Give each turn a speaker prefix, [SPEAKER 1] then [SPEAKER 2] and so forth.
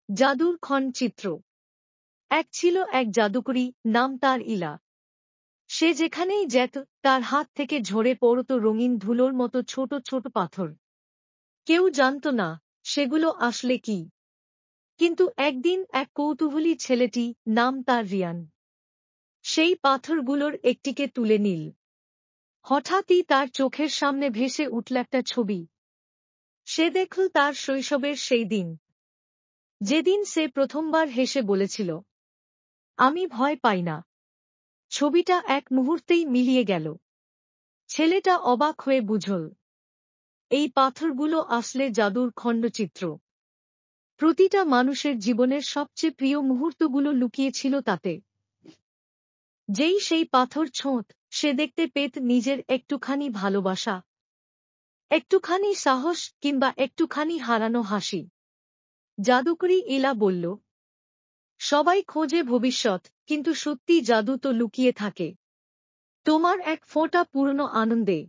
[SPEAKER 1] জাদুর ক্ষণচিত্র। এক ছিল এক জাদুকরী, নাম তার ইলা। সে যেখানেই যেত তার হাত থেকে ঝরে পড়ত রঙিন ধুলোর মতো ছোট ছোট পাথর। কেউ জানত না সেগুলো আসলে কি। কিন্তু একদিন এক কৌতূহলী ছেলেটি, নাম তার রিয়ান, সেই পাথরগুলোর একটিকে তুলে নিল। হঠাৎই তার চোখের সামনে ভেসে উঠল একটা ছবি। সে দেখল তার শৈশবের সেই দিন, যেদিন সে প্রথমবার হেসে বলেছিল, আমি ভয় পাই না। ছবিটা এক মুহূর্তেই মিলিয়ে গেল। ছেলেটা অবাক হয়ে বুঝল, এই পাথরগুলো আসলে জাদুর খণ্ডচিত্র। প্রতিটা মানুষের জীবনের সবচেয়ে প্রিয় মুহূর্তগুলো লুকিয়েছিল তাতে। যেই সেই পাথর ছোঁত, সে দেখতে পেত নিজের একটুখানি ভালোবাসা, একটুখানি সাহস, কিংবা একটুখানি হারানো হাসি। জাদুকরী ইলা বলল, সবাই খোঁজে ভবিষ্যৎ, কিন্তু সত্যি জাদু তো লুকিয়ে থাকে তোমার এক ফোঁটা পুরনো আনন্দে।